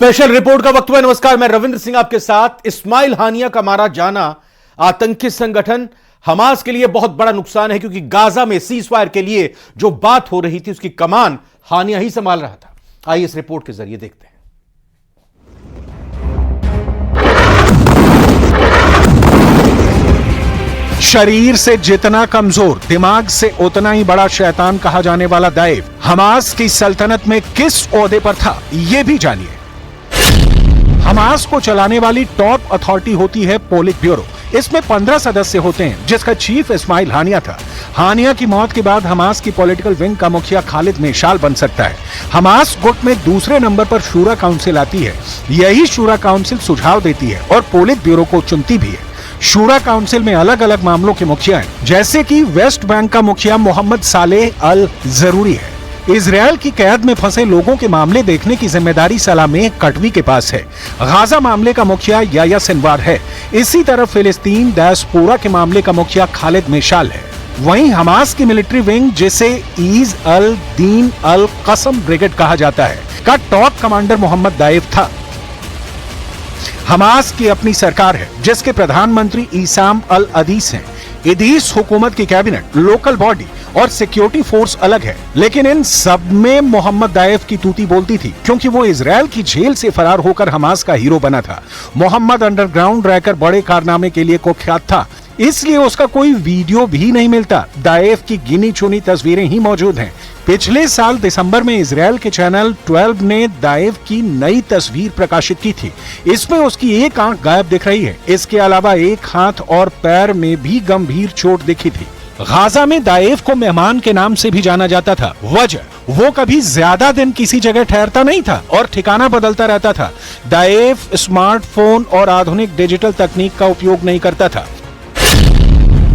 Special report का वक्त हुआ। नमस्कार, मैं रविंद्र सिंह आपके साथ। इस्माइल हानिया का मारा जाना आतंकी संगठन हमास के लिए बहुत बड़ा नुकसान है, क्योंकि गाजा में सीज फायर के लिए जो बात हो रही थी उसकी कमान हानिया ही संभाल रहा था। आइए इस रिपोर्ट के जरिए देखते हैं। शरीर से जितना कमजोर, दिमाग से उतना ही बड़ा शैतान कहा जाने वाला दाइव हमास की सल्तनत में किस ओहदे पर था, यह भी जानिए। हमास को चलाने वाली टॉप अथॉरिटी होती है पोलिट ब्यूरो। इसमें 15 सदस्य होते हैं, जिसका चीफ इस्माइल हानिया था। हानिया की मौत के बाद हमास की पॉलिटिकल विंग का मुखिया खालिद मेशाल बन सकता है। हमास गुट में दूसरे नंबर पर शूरा काउंसिल आती है। यही शूरा काउंसिल सुझाव देती है और पोलिट ब्यूरो को चुनती भी है। शूरा काउंसिल में अलग अलग मामलों के मुखिया हैं, जैसे कि वेस्ट बैंक का मुखिया मोहम्मद सालेह अल जरूरी है। इजरायल की कैद में फंसे लोगों के मामले देखने की जिम्मेदारी सलामेह कटवी के पास है। गाजा मामले का मुखिया याया सिनवार है। इसी तरह फिलिस्तीन डायस्पोरा के मामले का मुखिया खालिद मेशाल है। वहीं हमास की मिलिट्री विंग, जिसे ईज अल दीन अल कसम ब्रिगेड कहा जाता है, का टॉप कमांडर मोहम्मद दाइव था। हमास की अपनी सरकार है, जिसके प्रधानमंत्री ईसाम अल अदीस हैं। इदीस हुकूमत की कैबिनेट, लोकल बॉडी और सिक्योरिटी फोर्स अलग है, लेकिन इन सब में मोहम्मद दाइव की तूती बोलती थी, क्योंकि वो इजरायल की जेल से फरार होकर हमास का हीरो बना था। मोहम्मद अंडरग्राउंड रहकर बड़े कारनामे के लिए कुख्यात था, इसलिए उसका कोई वीडियो भी नहीं मिलता। दाइव की गिनी चुनी तस्वीरें ही मौजूद हैं। पिछले साल दिसंबर में इजरायल के चैनल 12 ने दाइव की नई तस्वीर प्रकाशित की थी। इसमें उसकी एक आंख गायब दिख रही है। इसके अलावा एक हाथ और पैर में भी गंभीर चोट दिखी थी। गाजा में दाइव को मेहमान के नाम से भी जाना जाता था। वजह, वो कभी ज्यादा दिन किसी जगह ठहरता नहीं था और ठिकाना बदलता रहता था। दाइव स्मार्टफोन और आधुनिक डिजिटल तकनीक का उपयोग नहीं करता था।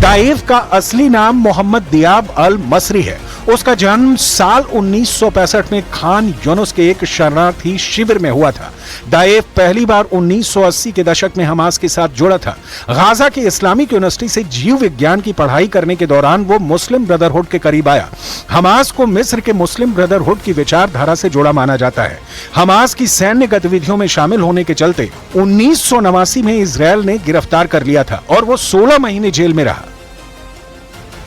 दाइव का असली नाम मोहम्मद दियाब अल मसरी है। उसका जन्म साल 1965 में खान यूनुस के एक शरणार्थी शिविर में हुआ था। दाइव पहली बार 1980 के दशक में हमास के साथ जुड़ा था। गाजा की इस्लामिक यूनिवर्सिटी से जीव विज्ञान की पढ़ाई करने के दौरान वो मुस्लिम ब्रदरहुड के करीब आया। हमास को मिस्र के मुस्लिम ब्रदरहुड की विचारधारा से जुड़ा माना जाता है। हमास की सैन्य गतिविधियों में शामिल होने के चलते 1989 में इजरायल ने गिरफ्तार कर लिया था और वो 16 महीने जेल में रहा।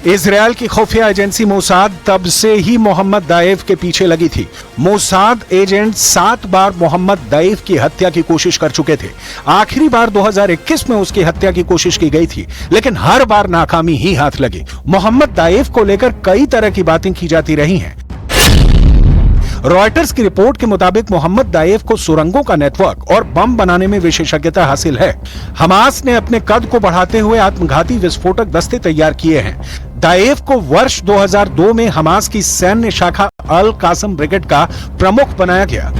इजरायल की खुफिया एजेंसी मोसाद तब से ही मोहम्मद दाइव के पीछे लगी थी। मोसाद एजेंट 7 बार मोहम्मद दाइव की हत्या की कोशिश कर चुके थे। आखिरी बार 2021 में उसकी हत्या की कोशिश की गई थी, लेकिन हर बार नाकामी ही हाथ लगी। मोहम्मद दाइव को लेकर कई तरह की बातें की जाती रही हैं। रॉयटर्स की रिपोर्ट के मुताबिक मोहम्मद दाइव को सुरंगों का नेटवर्क और बम बनाने में विशेषज्ञता हासिल है। हमास ने अपने कद को बढ़ाते हुए आत्मघाती विस्फोटक दस्ते तैयार किए हैं। दाइव को वर्ष 2002 में हमास की सैन्य शाखा अल कासम ब्रिगेड का प्रमुख बनाया गया।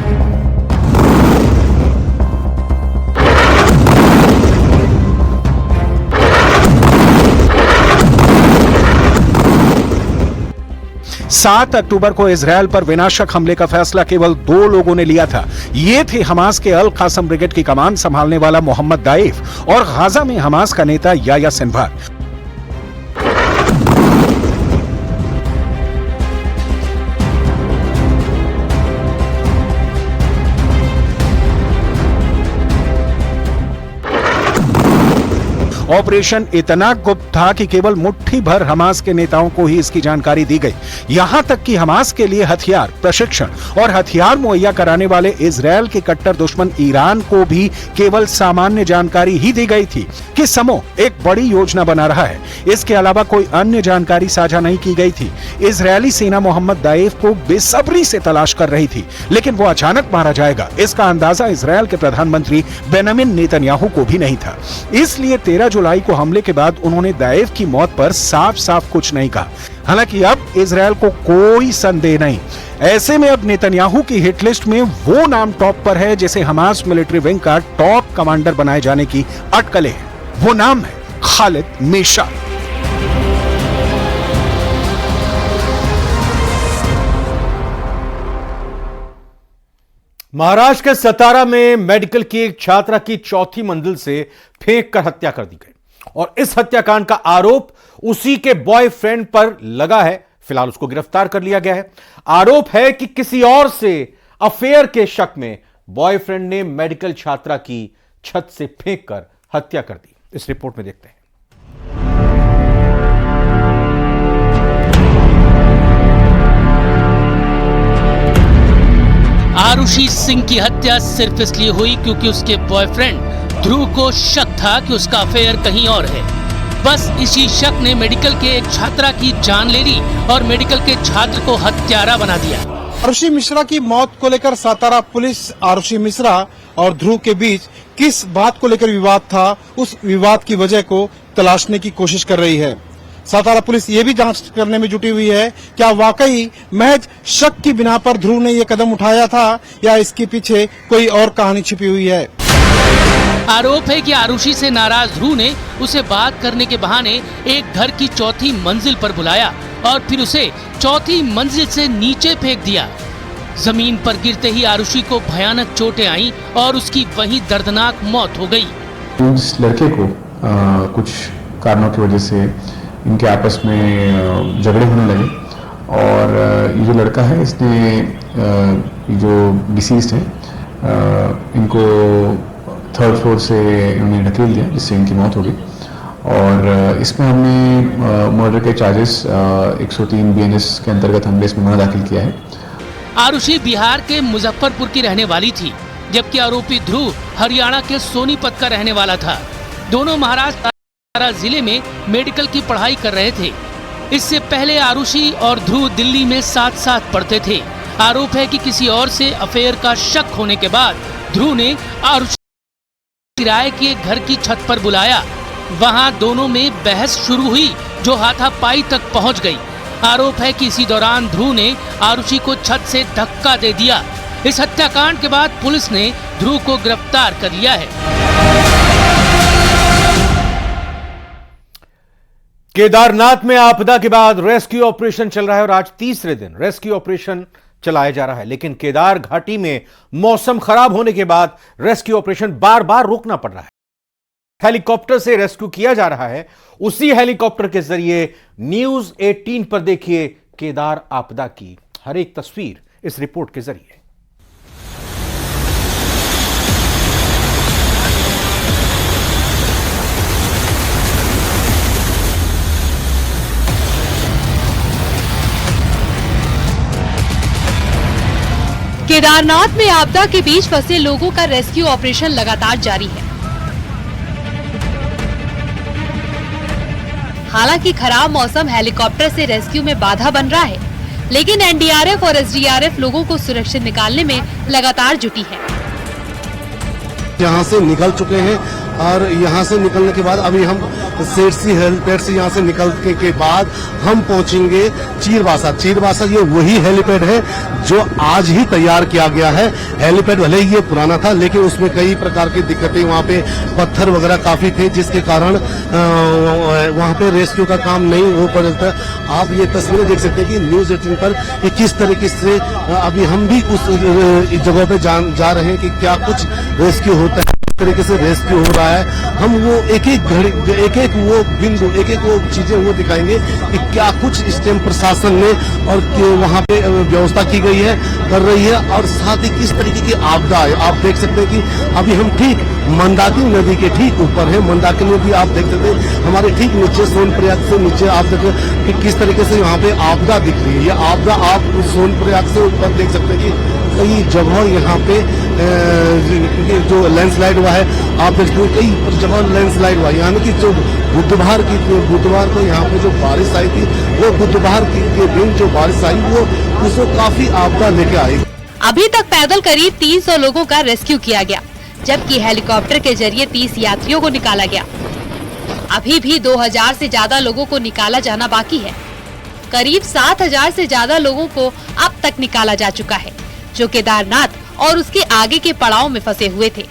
सात अक्टूबर को इजरायल पर विनाशक हमले का फैसला केवल 2 लोगों ने लिया था। ये थे हमास के अल कासम ब्रिगेड की कमान संभालने वाला मोहम्मद दाइव और गाजा में हमास का नेता याया सिनवार। ऑपरेशन इतना गुप्त था कि केवल मुट्ठी भर हमास के नेताओं को ही इसकी जानकारी दी गई। यहां तक कि हमास के लिए हथियार, प्रशिक्षण और हथियार मुहैया कराने वाले इजरायल के कट्टर दुश्मन ईरान को भी केवल सामान्य जानकारी ही दी गई थी कि समूह एक बड़ी योजना बना रहा है। इसके अलावा कोई अन्य जानकारी साझा नहीं की गई थी। इजरायली सेना मोहम्मद दाइव को बेसब्री से तलाश कर रही थी, लेकिन वो अचानक मारा जाएगा, इसका अंदाजा इजरायल के प्रधानमंत्री बेंजामिन नेतन्याहू को भी नहीं था। इसलिए 13 जुलाई को हमले के बाद उन्होंने दाइव की मौत पर साफ साफ कुछ नहीं कहा। हालांकि अब इजरायल को कोई संदेह नहीं। ऐसे में अब नेतन्याहू की हिट लिस्ट में वो नाम टॉप पर है जिसे हमास मिलिट्री विंग का टॉप कमांडर बनाए जाने की अटकलें हैं। वो नाम है खालिद मेशाल। महाराष्ट्र के सतारा में मेडिकल की एक छात्रा की 4थी मंजिल से फेंक कर हत्या कर दी गई और इस हत्याकांड का आरोप उसी के बॉयफ्रेंड पर लगा है। फिलहाल उसको गिरफ्तार कर लिया गया है। आरोप है कि किसी और से अफेयर के शक में बॉयफ्रेंड ने मेडिकल छात्रा की छत से फेंककर हत्या कर दी। इस रिपोर्ट में देखते हैं। आरुषि सिंह की हत्या सिर्फ इसलिए हुई क्योंकि उसके बॉयफ्रेंड ध्रुव को शक था कि उसका अफेयर कहीं और है। बस इसी शक ने मेडिकल के एक छात्रा की जान ले ली और मेडिकल के छात्र को हत्यारा बना दिया। आरुषि मिश्रा की मौत को लेकर सातारा पुलिस आरुषि मिश्रा और ध्रुव के बीच किस बात को लेकर विवाद था, उस विवाद की वजह को तलाशने की कोशिश कर रही है। सातारा पुलिस ये भी जांच करने में जुटी हुई है क्या वाकई महज शक की बिना पर ध्रुव ने ये कदम उठाया था या इसके पीछे कोई और कहानी छिपी हुई है। आरोप है कि आरुषि से नाराज ध्रुव ने उसे बात करने के बहाने एक घर की चौथी मंजिल पर बुलाया और फिर उसे चौथी मंजिल से नीचे फेंक दिया। जमीन पर गिरते ही आरुषि को भयानक चोटें आईं और उसकी वहीं दर्दनाक मौत हो गई। उस लड़के को कुछ कारणों की वजह से इनके आपस में झगड़े होने लगे और ये जो लड़का है इसने जो डिसीज्ड है इनको 3rd फ्लोर से इन्होंने ढकेल दिया जिससे इनकी मौत हो गई और इसमें हमने मर्डर के चार्जेस 103 BNS के अंतर्गत हमने इसमें मामला दाखिल किया है। आरुषि बिहार के मुजफ्फरपुर की रहने वाली थी जबकि आरोपी ध्रुव हरियाणा के सोनीपत का रहने वाला था। दोनों महाराष्ट्र जिले में मेडिकल की पढ़ाई कर रहे थे। इससे पहले आरुषि और ध्रुव दिल्ली में साथ साथ पढ़ते थे। आरोप है कि किसी और से अफेयर का शक होने के बाद ध्रुव ने आरुषि किराए के एक घर की छत पर बुलाया। वहां दोनों में बहस शुरू हुई जो हाथापाई तक पहुंच गई। आरोप है कि इसी दौरान ध्रुव ने आरुषि को छत से धक्का दे दिया। इस हत्याकांड के बाद पुलिस ने ध्रुव को गिरफ्तार कर लिया है। केदारनाथ में आपदा के बाद रेस्क्यू ऑपरेशन चल रहा है और आज तीसरे दिन रेस्क्यू ऑपरेशन चलाया जा रहा है, लेकिन केदार घाटी में मौसम खराब होने के बाद रेस्क्यू ऑपरेशन बार बार रोकना पड़ रहा है। हेलीकॉप्टर से रेस्क्यू किया जा रहा है। उसी हेलीकॉप्टर के जरिए न्यूज 18 पर देखिए केदार आपदा की हर एक तस्वीर इस रिपोर्ट के जरिए। केदारनाथ में आपदा के बीच फंसे लोगों का रेस्क्यू ऑपरेशन लगातार जारी है। हालांकि खराब मौसम हेलीकॉप्टर से रेस्क्यू में बाधा बन रहा है, लेकिन एनडीआरएफ और एसडीआरएफ लोगों को सुरक्षित निकालने में लगातार जुटी है। यहाँ से निकल चुके हैं और यहाँ से निकलने के बाद अभी हम सेरसी हेलीपैड से यहाँ से निकलने के बाद हम पहुँचेंगे चीरबासा। ये वही हेलीपैड है जो आज ही तैयार किया गया है। हेलीपैड भले ही ये पुराना था लेकिन उसमें कई प्रकार की दिक्कतें, वहाँ पे पत्थर वगैरह काफी थे जिसके कारण वहाँ पे रेस्क्यू का काम नहीं हो पाता। आप ये तस्वीरें देख सकते हैं कि न्यूज 18 पर कि किस तरीके से अभी हम भी उस जगह पे जा रहे हैं कि क्या कुछ रेस्क्यू होता है, तरीके से रेस्क्यू हो रहा है। हम वो एक एक वो बिंदु, एक एक वो चीजें वो दिखाएंगे कि क्या कुछ इस टाइम प्रशासन ने और वहाँ पे व्यवस्था की गई है, कर रही है और साथ ही किस तरीके की आपदा है। आप देख सकते हैं कि अभी हम ठीक मंदाकिनी नदी के ठीक ऊपर है। मंदाकिनी नदी आप देख सकते हैं हमारे ठीक नीचे, सोनप्रयाग से नीचे आप देख कि किस तरीके से यहाँ पे आपदा दिख रही है। ये आपदा आप सोनप्रयाग से ऊपर देख सकते हैं कि कई जगह यहाँ पे जो लैंडस्लाइड हुआ है, आप देखते हैं कई जगह लैंडस्लाइड हुआ, यानी कि जो बुधवार को यहाँ पे जो बारिश आई थी वो बुधवार के दिन जो बारिश आई वो उसको काफी आपदा लेके आई। अभी तक पैदल करीब 300 लोगों का रेस्क्यू किया गया, जबकि हेलीकॉप्टर के जरिए 30 यात्रियों को निकाला गया। अभी भी 2000 से ज्यादा लोगों को निकाला जाना बाकी है। करीब 7000 से ज्यादा लोगों को अब तक निकाला जा चुका है, जो केदारनाथ और उसके आगे के पड़ाव में फंसे हुए थे।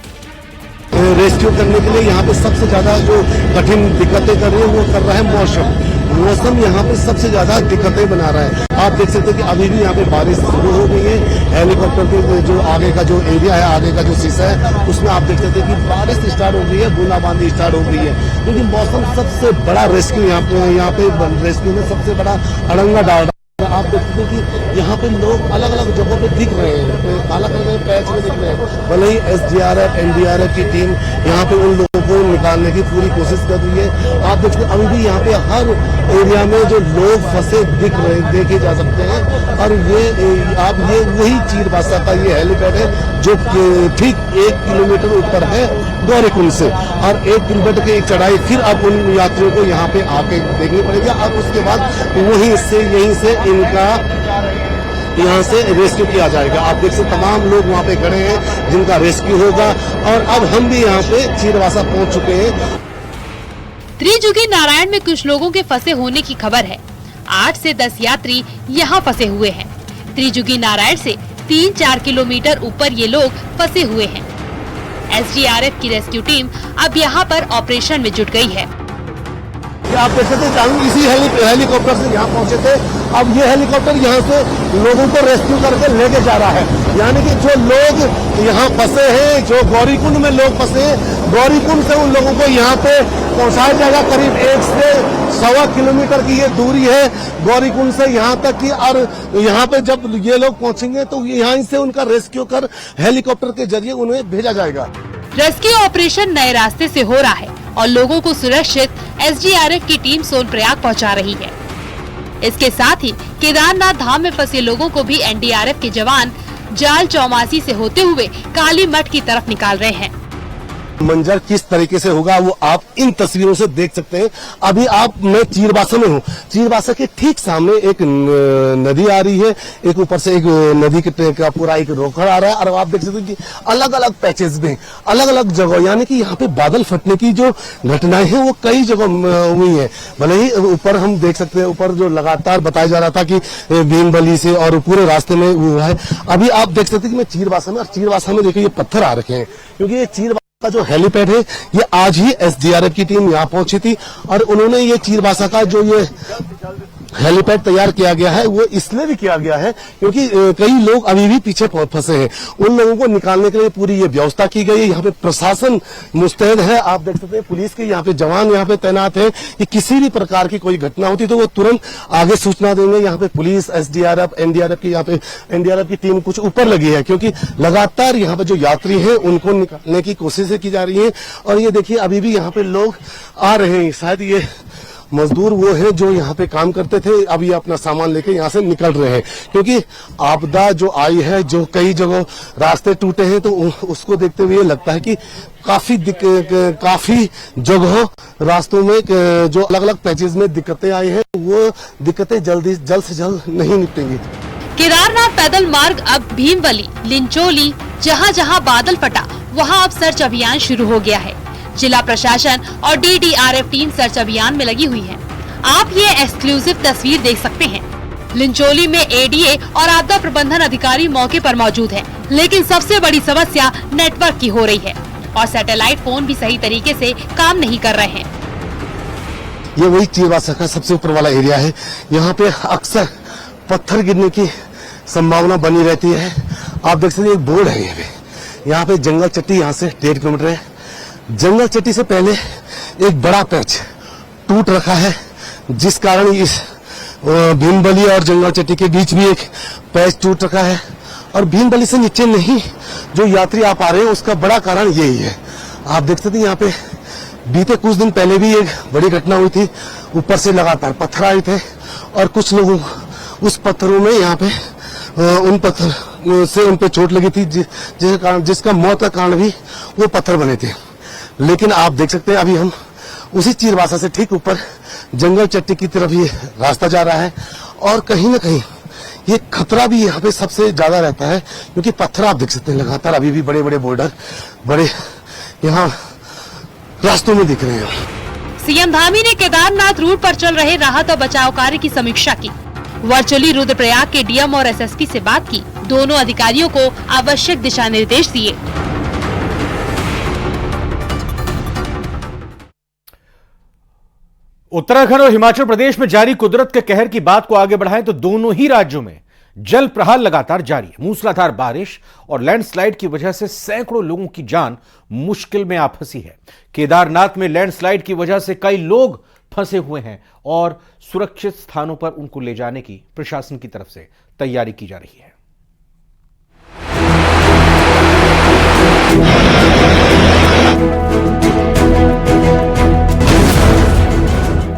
रेस्क्यू करने के लिए यहाँ पे सबसे ज्यादा जो कठिन दिक्कतें कर रही है वो कर रहा है मौसम यहाँ पे सबसे ज्यादा दिक्कतें बना रहा है। आप देख सकते हैं कि अभी भी यहाँ पे बारिश शुरू हो गई है। हेलीकॉप्टर के जो आगे का जो एरिया है, आगे का जो शीशा है, उसमें आप देख सकते हैं कि बारिश स्टार्ट हो गई है, बूंदाबांदी स्टार्ट हो गई है। क्योंकि मौसम सबसे बड़ा रेस्क्यू यहाँ पे रेस्क्यू में सबसे बड़ा अड़ंगा डाल रहा है। आप देखते हैं कि यहाँ पे लोग अलग अलग जगहों पे दिख रहे हैं, काला कलर के पैच में दिख रहे हैं। भले ही SDRF NDRF की टीम यहाँ पे उन लोगों को निकालने की पूरी कोशिश कर रही है। आप देखते हैं अभी भी यहाँ पे हर एरिया में जो लोग फंसे दिख रहे देखे जा सकते हैं। और ये वही चीरबासा का ये हेलीपैड है जो ठीक 1 किलोमीटर ऊपर है गौरीकुंड से, और 1 किलोमीटर की चढ़ाई फिर अब उन यात्रियों को यहाँ पे आके देखनी पड़ेगी। अब उसके बाद यहीं से इनका यहाँ से रेस्क्यू किया जाएगा। आप देख सकते तमाम लोग वहाँ पे खड़े हैं जिनका रेस्क्यू होगा। और अब हम भी यहाँ पे चीरबासा पहुँच चुके हैं। त्रिजुगी नारायण में कुछ लोगों के फंसे होने की खबर है। 8 से 10 यात्री यहाँ फंसे हुए हैं। त्रिजुगी नारायण से 3-4 किलोमीटर ऊपर ये लोग फंसे हुए हैं। SDRF की रेस्क्यू टीम अब यहाँ पर ऑपरेशन में जुट गई है। आप देख सकते हैं हम इसी हेलीकॉप्टर से यहाँ पहुँचे थे। अब ये हेलीकॉप्टर यहाँ से लोगों को रेस्क्यू करके लेके जा रहा है। यानी कि जो लोग यहाँ फंसे हैं, जो गौरीकुंड में लोग फंसे हैं, गौरीकुंड से उन लोगों को यहाँ पे पहुँचाया जाएगा। करीब 1 से 1.25 किलोमीटर की ये दूरी है गौरीकुंड से यहाँ तक की। और यहाँ पे जब ये लोग पहुँचेंगे तो यहाँ से उनका रेस्क्यू कर हेलीकॉप्टर के जरिए उन्हें भेजा जाएगा। रेस्क्यू ऑपरेशन नए रास्ते से हो रहा है और लोगों को सुरक्षित SDRF की टीम सोनप्रयाग पहुंचा रही है। इसके साथ ही केदारनाथ धाम में फंसे लोगों को भी NDRF के जवान जाल चौमासी से होते हुए काली मठ की तरफ निकाल रहे हैं। मंजर किस तरीके से होगा वो आप इन तस्वीरों से देख सकते हैं। अभी मैं चीरबासा में हूँ। चीरबासा के ठीक सामने एक नदी आ रही है, एक ऊपर से एक नदी का पूरा एक रोकड़ आ रहा है। और आप देख सकते हैं कि अलग अलग पैचेस में अलग अलग जगह, यानी कि यहाँ पे बादल फटने की जो घटनाएं हैं वो कई जगह हुई है। भले ही ऊपर हम देख सकते हैं, ऊपर जो लगातार बताया जा रहा था कि भीमबली से और पूरे रास्ते में हुआ है। अभी आप देख सकते हैं कि मैं चीरबासा में, और चीरबासा में देखिए ये पत्थर आ रखे हैं, क्योंकि ये चीरबासा का जो हेलीपैड है ये आज ही SDRF की टीम यहाँ पहुंची थी। और उन्होंने ये चीरबासा का जो ये हेलीपैड तैयार किया गया है वो इसलिए भी किया गया है क्योंकि कई लोग अभी भी पीछे फंसे हैं। उन लोगों को निकालने के लिए पूरी ये व्यवस्था की गई है। यहाँ पे प्रशासन मुस्तैद है। आप देख सकते हैं पुलिस के यहाँ पे जवान यहाँ पे तैनात है कि किसी भी प्रकार की कोई घटना होती तो वो तुरंत आगे सूचना देंगे। यहाँ पे पुलिस SDRF NDRF की यहाँ पे NDRF की टीम कुछ ऊपर लगी है, क्योंकि लगातार यहाँ पे जो यात्री हैं उनको निकालने की कोशिशें की जा रही है। और ये देखिए अभी भी यहाँ पे लोग आ रहे हैं। शायद ये मजदूर वो है जो यहाँ पे काम करते थे, अब ये अपना सामान लेके यहाँ से निकल रहे हैं, क्योंकि आपदा जो आई है, जो कई जगह रास्ते टूटे हैं, तो उसको देखते हुए लगता है कि काफी जगह रास्तों में जो अलग अलग पैचेज में दिक्कतें आई हैं, वो दिक्कतें जल्द से जल्द नहीं निपटेंगी। केदारनाथ पैदल मार्ग अब भीमबली, लिंचोली, जहाँ जहाँ बादल फटा वहाँ अब सर्च अभियान शुरू हो गया है। जिला प्रशासन और DDRF टीम सर्च अभियान में लगी हुई है। आप ये एक्सक्लूसिव तस्वीर देख सकते हैं। लिंचोली में ADA और आपदा प्रबंधन अधिकारी मौके पर मौजूद हैं, लेकिन सबसे बड़ी समस्या नेटवर्क की हो रही है और सैटेलाइट फोन भी सही तरीके से काम नहीं कर रहे हैं। ये वही चीरबासा का सबसे ऊपर वाला एरिया है। यहाँ पे अक्सर पत्थर गिरने की संभावना बनी रहती है। आप देख सकते हैं एक बोर्ड है यहाँ पे जंगल चट्टी यहाँ से 1.5 किलोमीटर है। जंगल चट्टी से पहले एक बड़ा पैच टूट रखा है, जिस कारण इस भीमबली और जंगल चट्टी के बीच भी एक पैच टूट रखा है। और भीमबली से नीचे नहीं जो यात्री आ पा रहे हैं उसका बड़ा कारण यही है। आप देख सकते हैं यहाँ पे बीते कुछ दिन पहले भी एक बड़ी घटना हुई थी। ऊपर से लगातार पत्थर आए थे और कुछ लोगों उस पत्थरों में यहाँ पे उन पत्थर से उन पे चोट लगी थी, जिसका मौत का कारण भी वो पत्थर बने थे। लेकिन आप देख सकते हैं अभी हम उसी चीरबासा से ठीक ऊपर जंगल चट्टी की तरफ ये रास्ता जा रहा है। और कहीं ना कहीं ये खतरा भी यहाँ पे सबसे ज्यादा रहता है, क्योंकि पत्थर आप देख सकते हैं लगातार अभी भी बड़े बड़े बोल्डर बड़े यहाँ रास्तों में दिख रहे हैं। सीएम धामी ने केदारनाथ रूट पर चल रहे राहत और बचाव कार्य की समीक्षा की। वर्चुअली रुद्रप्रयाग के DM और SSP से बात की। दोनों अधिकारियों को आवश्यक दिशा निर्देश दिए। उत्तराखंड और हिमाचल प्रदेश में जारी कुदरत के कहर की बात को आगे बढ़ाएं तो दोनों ही राज्यों में जल प्रहार लगातार जारी है। मूसलाधार बारिश और लैंडस्लाइड की वजह से सैकड़ों लोगों की जान मुश्किल में आ फंसी है। केदारनाथ में लैंडस्लाइड की वजह से कई लोग फंसे हुए हैं और सुरक्षित स्थानों पर उनको ले जाने की प्रशासन की तरफ से तैयारी की जा रही है।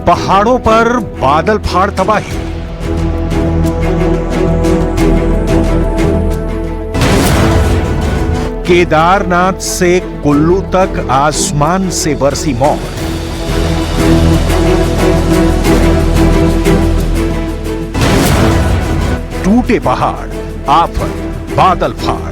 पहाड़ों पर बादल फाड़ तबाही। केदारनाथ से कुल्लू तक आसमान से बरसी मौत। टूटे पहाड़, आफत, बादल फाड़।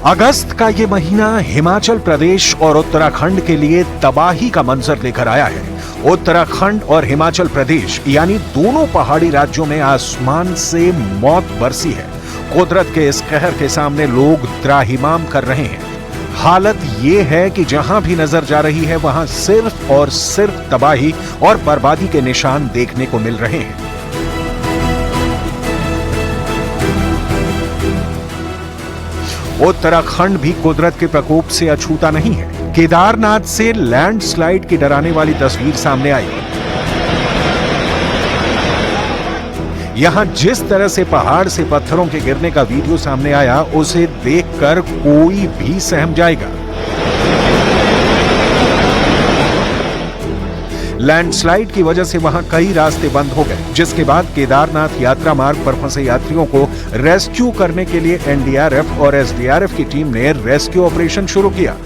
अगस्त का ये महीना हिमाचल प्रदेश और उत्तराखंड के लिए तबाही का मंजर लेकर आया है। उत्तराखंड और हिमाचल प्रदेश यानी दोनों पहाड़ी राज्यों में आसमान से मौत बरसी है। कुदरत के इस कहर के सामने लोग त्राहिमाम कर रहे हैं। हालत ये है कि जहां भी नजर जा रही है वहां सिर्फ और सिर्फ तबाही और बर्बादी के निशान देखने को मिल रहे हैं। उत्तराखंड भी कुदरत के प्रकोप से अछूता नहीं है। केदारनाथ से लैंडस्लाइड की डराने वाली तस्वीर सामने आई। यहां जिस तरह से पहाड़ से पत्थरों के गिरने का वीडियो सामने आया, उसे देखकर कोई भी सहम जाएगा। लैंडस्लाइड की वजह से वहां कई रास्ते बंद हो गए, जिसके बाद केदारनाथ यात्रा मार्ग पर फंसे यात्रियों को रेस्क्यू करने के लिए एनडीआरएफ और एसडीआरएफ की टीम ने रेस्क्यू ऑपरेशन शुरू किया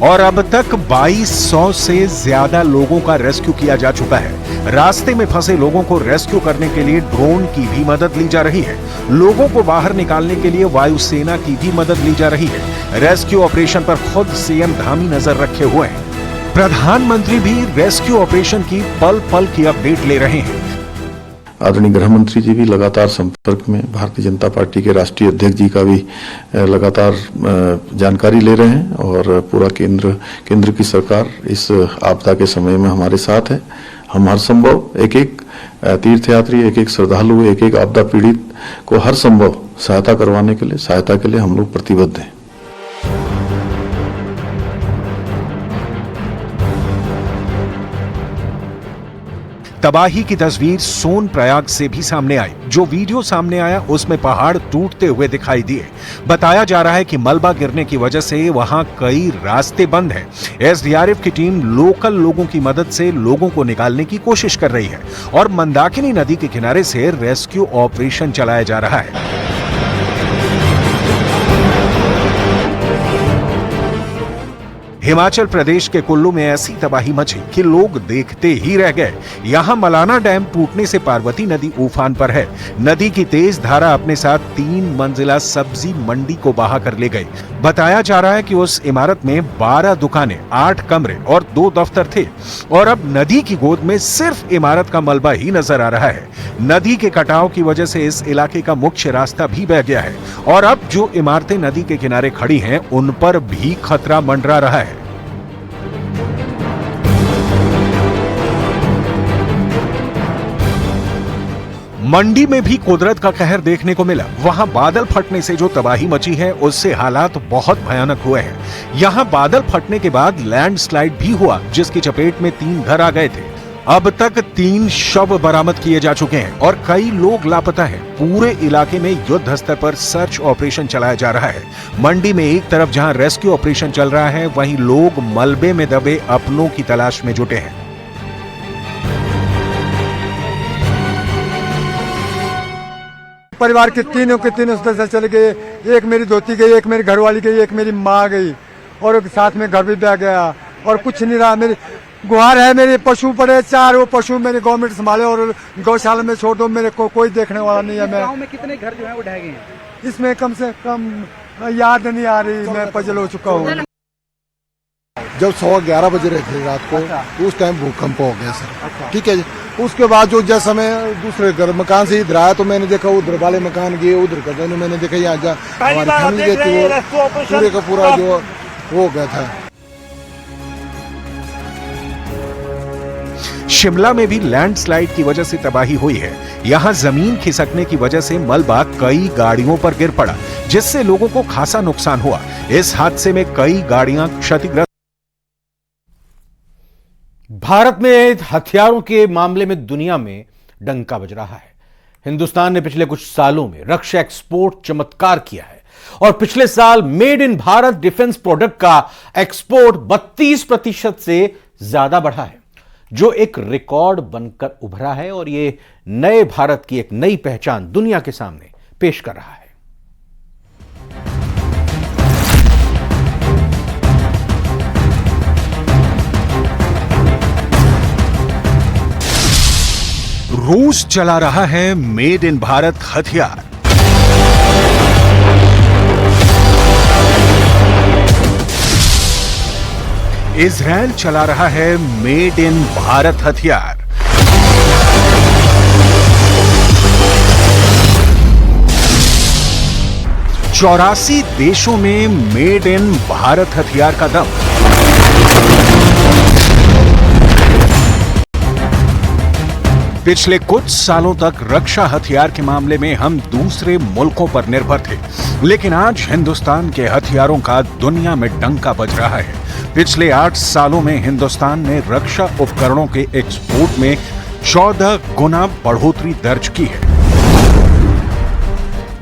और अब तक 2200 से ज्यादा लोगों का रेस्क्यू किया जा चुका है। रास्ते में फंसे लोगों को रेस्क्यू करने के लिए ड्रोन की भी मदद ली जा रही है। लोगों को बाहर निकालने के लिए वायुसेना की भी मदद ली जा रही है। रेस्क्यू ऑपरेशन पर खुद सीएम धामी नजर रखे हुए हैं। प्रधानमंत्री भी रेस्क्यू ऑपरेशन की पल पल की अपडेट ले रहे हैं। आदरणीय गृह मंत्री जी भी लगातार संपर्क में, भारतीय जनता पार्टी के राष्ट्रीय अध्यक्ष जी का भी लगातार जानकारी ले रहे हैं और पूरा केंद्र की सरकार इस आपदा के समय में हमारे साथ है। हम हर संभव एक एक तीर्थयात्री, एक एक श्रद्धालु, एक एक आपदा पीड़ित को हर संभव सहायता के लिए हम लोग प्रतिबद्ध हैं। तबाही की तस्वीर सोनप्रयाग से भी सामने आई। जो वीडियो सामने आया उसमें पहाड़ टूटते हुए दिखाई दिए। बताया जा रहा है कि मलबा गिरने की वजह से वहां कई रास्ते बंद हैं। एसडीआरएफ की टीम लोकल लोगों की मदद से लोगों को निकालने की कोशिश कर रही है और मंदाकिनी नदी के किनारे से रेस्क्यू ऑपरेशन चलाया जा रहा है। हिमाचल प्रदेश के कुल्लू में ऐसी तबाही मची कि लोग देखते ही रह गए। यहां मलाना डैम टूटने से पार्वती नदी उफान पर है। नदी की तेज धारा अपने साथ 3 मंजिला सब्जी मंडी को बहा कर ले गई। बताया जा रहा है कि उस इमारत में 12 दुकानें, 8 कमरे और 2 दफ्तर थे और अब नदी की गोद में सिर्फ इमारत का मलबा ही नजर आ रहा है। नदी के कटाव की वजह से इस इलाके का मुख्य रास्ता भी बह गया है और अब जो इमारतें नदी के किनारे खड़ी हैं उन पर भी खतरा मंडरा रहा है। मंडी में भी कुदरत का कहर देखने को मिला। वहां बादल फटने से जो तबाही मची है उससे हालात बहुत भयानक हुए हैं। यहां बादल फटने के बाद लैंडस्लाइड भी हुआ, जिसकी चपेट में 3 घर आ गए थे। अब तक 3 शव बरामद किए जा चुके हैं और कई लोग लापता हैं। पूरे इलाके में युद्ध स्तर पर सर्च ऑपरेशन चलाया जा रहा है। मंडी में एक तरफ जहां रेस्क्यू ऑपरेशन चल रहा है, वहीं लोग मलबे में दबे अपनों की तलाश में जुटे हैं। परिवार के तीनों सदस्य चले गए। एक मेरी धोती गई, एक मेरी घरवाली गई, एक मेरी माँ गई और साथ में घर भी बह गया और कुछ नहीं रहा। मेरी गुहार है, मेरे पशु पड़े 4, वो पशु मेरे गवर्नमेंट संभाले और गौशाला में छोड़ दो। मेरे को कोई देखने वाला नहीं है। मैं गांव में कितने घर जो है वो ढह गए हैं? इसमें कम से कम याद नहीं आ रही, मैं पजल हो चुका हूँ। जब 11:15 बज रहे थे रात को, उस टाइम भूकंप हो गया सर। ठीक है जी। उसके बाद जो जैसा मैं दूसरे घर मकान से इधर आया तो मैंने देखा उधर वाले मकान गए, उधर का मैंने देखा यहाँ जा हमारी फैमिली गई थी, वो पूरे का पूरा जो हो गया था। शिमला में भी लैंडस्लाइड की वजह से तबाही हुई है। यहां जमीन खिसकने की वजह से मलबा कई गाड़ियों पर गिर पड़ा, जिससे लोगों को खासा नुकसान हुआ। इस हादसे में कई गाड़ियां क्षतिग्रस्त। भारत में हथियारों के मामले में दुनिया में डंका बज रहा है। हिंदुस्तान ने पिछले कुछ सालों में रक्षा एक्सपोर्ट चमत्कार किया है और पिछले साल made in Bharat defence product का एक्सपोर्ट 32% से ज्यादा बढ़ा है, जो एक रिकॉर्ड बनकर उभरा है और यह नए भारत की एक नई पहचान दुनिया के सामने पेश कर रहा है। रूस चला रहा है मेड इन भारत हथियार। इजराइल चला रहा है मेड इन भारत हथियार। चौरासी देशों में मेड इन भारत हथियार का दम। पिछले कुछ सालों तक रक्षा हथियार के मामले में हम दूसरे मुल्कों पर निर्भर थे, लेकिन आज हिंदुस्तान के हथियारों का दुनिया में डंका बज रहा है। पिछले 8 सालों में हिंदुस्तान ने रक्षा उपकरणों के एक्सपोर्ट में 14 गुना बढ़ोतरी दर्ज की है।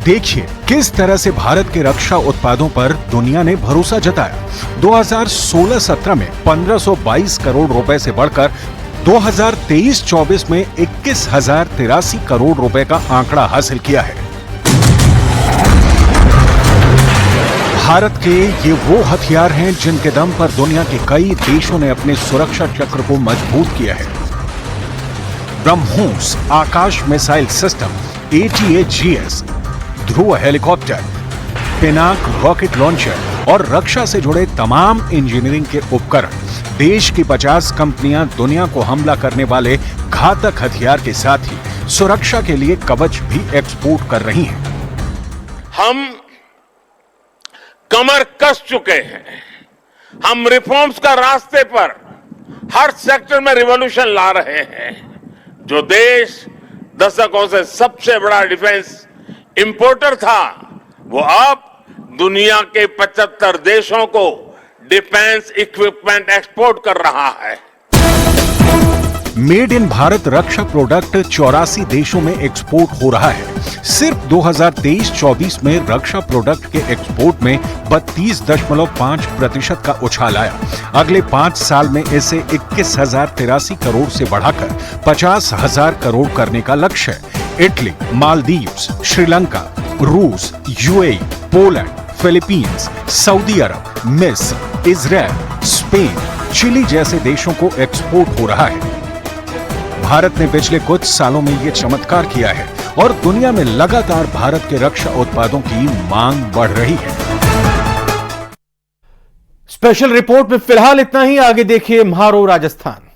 देखिए किस तरह से भारत के रक्षा उत्पादों पर दुनिया ने भरोसा जताया। 2016-17 में 1522 करोड़ रुपए से बढ़कर 2023-24 में 21,083 करोड़ रुपए का आंकड़ा हासिल किया है। भारत के ये वो हथियार हैं जिनके दम पर दुनिया के कई देशों ने अपने सुरक्षा चक्र को मजबूत किया है। ब्रह्मोस आकाश मिसाइल सिस्टम, ATAGS, ध्रुव हेलीकॉप्टर, पिनाक रॉकेट लॉन्चर और रक्षा से जुड़े तमाम इंजीनियरिंग के उपकरण देश की 50 कंपनियां दुनिया को हमला करने वाले घातक हथियार के साथ ही सुरक्षा के लिए कवच भी एक्सपोर्ट कर रही हैं। हम कमर कस चुके हैं। हम रिफॉर्म्स का रास्ते पर हर सेक्टर में रिवॉल्यूशन ला रहे हैं। जो देश दशकों से सबसे बड़ा डिफेंस इंपोर्टर था, वो अब दुनिया के 75 देशों को डिफेंस इक्विपमेंट एक्सपोर्ट कर रहा है। Made in Bharat Raksha product 84 देशों में एक्सपोर्ट हो रहा है। सिर्फ 2023-24 में रक्षा प्रोडक्ट के एक्सपोर्ट में 32.5% का उछाल आया। अगले 5 साल में इसे 21,083 करोड़ से बढ़ाकर 50,000 करोड़ करने का लक्ष्य है। इटली, मालदीव्स, श्रीलंका, रूस, UAE, पोलैंड, फिलीपींस, सऊदी अरब, मिस्र, इजराइल, स्पेन, चिली जैसे देशों को एक्सपोर्ट हो रहा है। भारत ने पिछले कुछ सालों में यह चमत्कार किया है और दुनिया में लगातार भारत के रक्षा उत्पादों की मांग बढ़ रही है। स्पेशल रिपोर्ट में फिलहाल इतना ही। आगे देखिए म्हारो राजस्थान।